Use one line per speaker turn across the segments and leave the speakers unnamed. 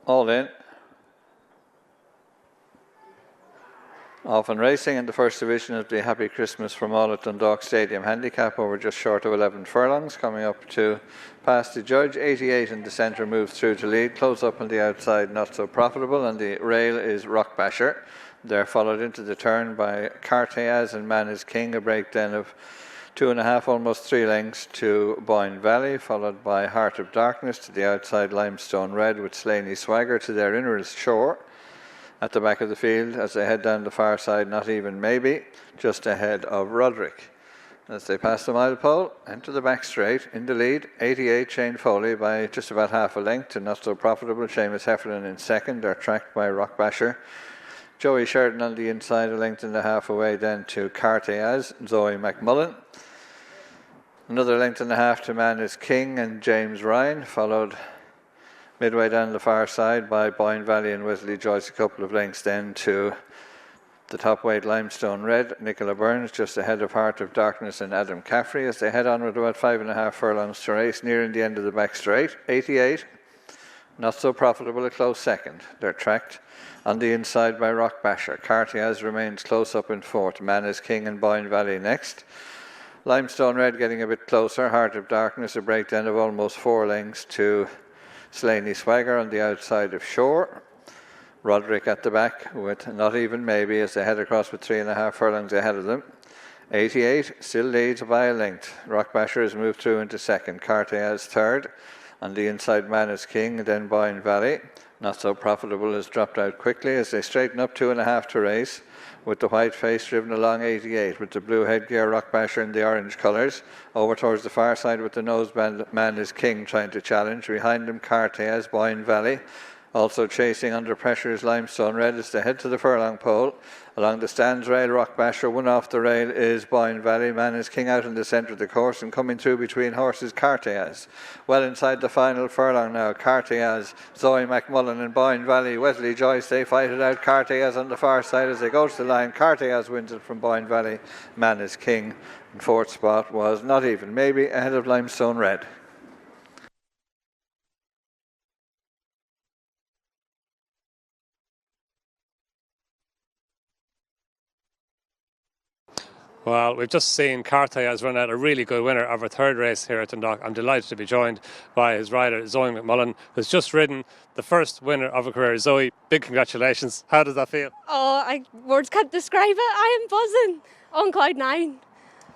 All in. Off and racing in the first division of the Happy Christmas from all at Dundalk Stadium Handicap over just short of 11 furlongs, coming up to past the judge. 88 in the centre moves through to lead. Close up on the outside, not so profitable, and the rail is Rock Basher. They're followed into the turn by Kartayaz and Man is King, a break then of 2.5, almost 3 lengths to Boyne Valley, followed by Heart of Darkness to the outside, Limestone Red with Slaney Swagger to their innermost shore. At the back of the field, as they head down the far side, Not Even Maybe, just ahead of Roderick. As they pass the mile pole, enter the back straight, in the lead, 88 Shane Foley by just about half a length to not so profitable Seamus Heffernan in second. They're tracked by Rock Basher. Joey Sheridan on the inside, a length and a half away then to Kartayaz, Zoe McMullan. Another length and a half to Man is King and James Ryan, followed midway down the far side by Boyne Valley and Wesley Joyce, a couple of lengths then to the top weight Limestone Red, Nicola Burns just ahead of Heart of Darkness and Adam Caffrey as they head on with about 5.5 furlongs to race, nearing the end of the back straight. 88, not so profitable, a close second. They're tracked on the inside by Rock Basher. Kartayaz remains close up in fourth. Man is King and Boyne Valley next. Limestone Red getting a bit closer. Heart of Darkness, a breakdown of almost 4 lengths to Slaney Swagger on the outside of Shore. Roderick at the back with Not Even Maybe as they head across with 3.5 furlongs ahead of them. 88 still leads by a length. Rock Basher has moved through into second. Kartayaz third. On the inside, Man is King, then Boyne Valley. Not so profitable has dropped out quickly as they straighten up 2.5 to race, with the white face driven along 88 with the blue headgear, Rock Basher in the orange colours. Over towards the far side with the noseband, Man is King trying to challenge. Behind him, Kartayaz, Boyne Valley. Also chasing under pressure is Limestone Red as they head to the furlong pole. Along the stands rail, Rock Basher. One off the rail is Boyne Valley. Man is King out in the centre of the course, and coming through between horses, Kartayaz. Well inside the final furlong now, Kartayaz, Zoe McMullan and Boyne Valley. Wesley Joyce, they fight it out. Kartayaz on the far side as they go to the line. Kartayaz wins it from Boyne Valley. Man is King. And fourth spot was Not Even Maybe ahead of Limestone Red.
Well, we've just seen Kartayaz run out a really good winner of her third race here at Dundalk. I'm delighted to be joined by his rider, Zoe McMullan, who's just ridden the first winner of her career. Zoe, big congratulations. How does that feel?
Oh, words can't describe it. I am buzzing on cloud 9.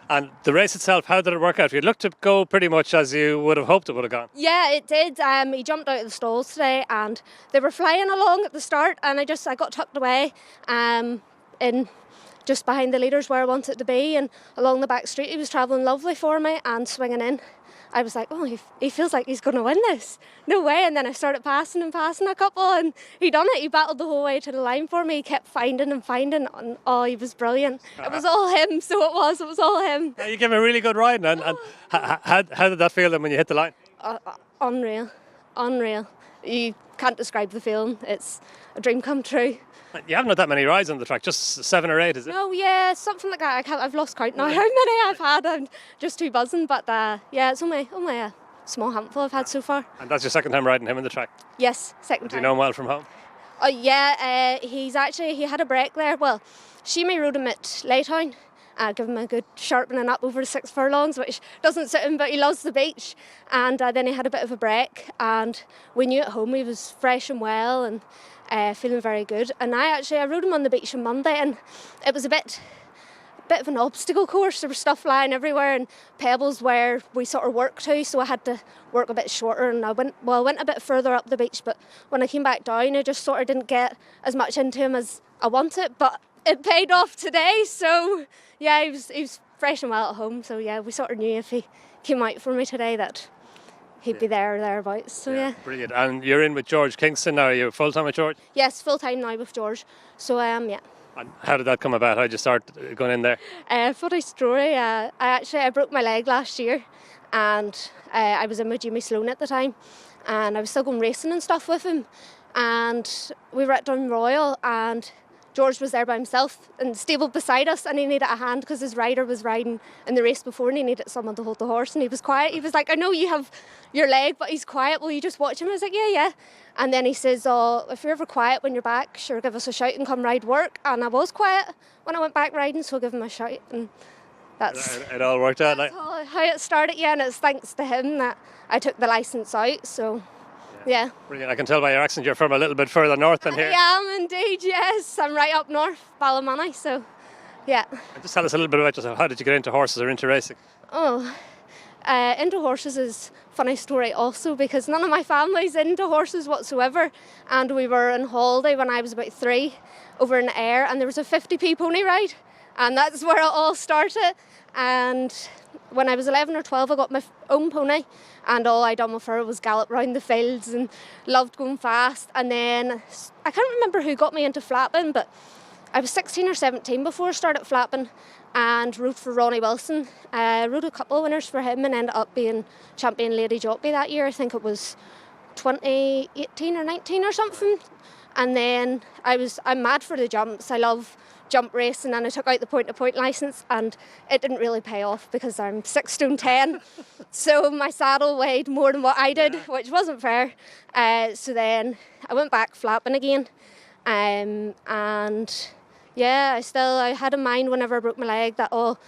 And the race itself, how did it work out? It looked to go pretty much as you would have hoped it would have gone.
Yeah, it did. He jumped out of the stalls today and they were flying along at the start, and I got tucked away in just behind the leaders where I wanted to be, and along the back street he was travelling lovely for me and swinging in. I was like, oh, he feels like he's going to win this. No way. And then I started passing a couple, and he done it. He battled the whole way to the line for me. He kept finding, and oh, he was brilliant. It was all him, so it was all him.
You gave him a really good ride, and how did that feel then when you hit the line?
Unreal. You can't describe the feeling. It's a dream come true.
You haven't had that many rides on the track, just 7 or 8, is it?
No, yeah, something like that. I've lost count now how many I've had. I'm just too buzzing, but yeah, it's only a small handful I've had so far.
And that's your second time riding him in the track?
Yes, second time.
Do you know him well from home?
Oh yeah, he had a break there. Well, Shimi rode him at Laytown. Give him a good sharpening up over the 6 furlongs, which doesn't suit him, but he loves the beach. And then he had a bit of a break, and we knew at home he was fresh and well and feeling very good. And I rode him on the beach on Monday, and it was a bit of an obstacle course. There was stuff lying everywhere and pebbles where we sort of work to, so I had to work a bit shorter, and I went a bit further up the beach, but when I came back down I just sort of didn't get as much into him as I wanted, but it paid off today. So yeah, he was fresh and well at home, so yeah, we sort of knew if he came out for me today that he'd be there or thereabouts. So yeah.
Brilliant. And you're in with George Kingston now. Are you full time with George?
Yes, full time now with George. So I am, yeah.
And how did that come about? How did you start going in there?
Funny story. I broke my leg last year, and I was in with Jimmy Sloan at the time, and I was still going racing and stuff with him. And we were at Dunroyal, and George was there by himself in the stable beside us, and he needed a hand because his rider was riding in the race before and he needed someone to hold the horse, and he was quiet. He was like, I know you have your leg, but he's quiet. Will you just watch him? I was like, yeah. And then he says, oh, if you're ever quiet when you're back, sure, give us a shout and come ride work. And I was quiet when I went back riding, so I'll give him a shout. And that's
it all worked out.
That's how it started, yeah, and it's thanks to him that I took the licence out, so yeah.
Brilliant. I can tell by your accent you're from a little bit further north than here.
I am indeed, yes. I'm right up north, Ballymoney, so yeah.
Just tell us a little bit about yourself. How did you get into horses or into racing?
Into horses is a funny story also, because none of my family's into horses whatsoever, and we were on holiday when I was about 3 over in Ayr, and there was a 50p pony ride, and that's where it all started. And when I was 11 or 12 I got my own pony, and all I done with her was gallop round the fields and loved going fast. And then I can't remember who got me into flapping, but I was 16 or 17 before I started flapping, and rode for Ronnie Wilson. Rode a couple of winners for him and ended up being champion lady jockey that year. I think it was 2018 or 19 or something. And then I'm mad for the jumps. I love jump racing, and I took out the point-to-point licence, and it didn't really pay off because I'm 6 stone 10. So my saddle weighed more than what I did, which wasn't fair. So then I went back flapping again. And yeah, I had in mind whenever I broke my leg that I'll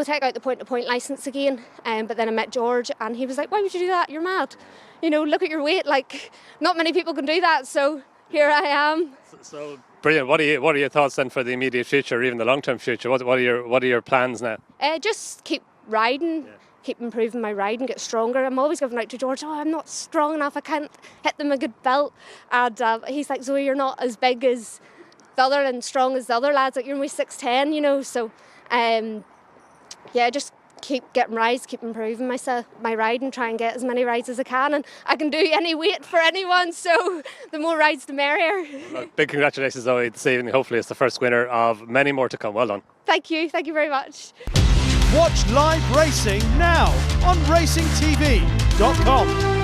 take out the point-to-point licence again. But then I met George, and he was like, why would you do that? You're mad. You know, look at your weight. Like, not many people can do that. So here I am.
So brilliant. What are your thoughts then for the immediate future, or even the long-term future? What are your plans now?
Just keep riding. Keep improving my riding, get stronger. I'm always giving out to George, I'm not strong enough, I can't hit them a good belt. And he's like, Zoe, you're not as big as the other and strong as the other lads, like you're only 6'10", you know. So just keep getting rides, keep improving my riding, try and get as many rides as I can, and I can do any weight for anyone, so the more rides the merrier.
Well, big congratulations, Zoe, this evening. Hopefully it's the first winner of many more to come. Well done.
Thank you very much.
Watch live racing now on racingtv.com.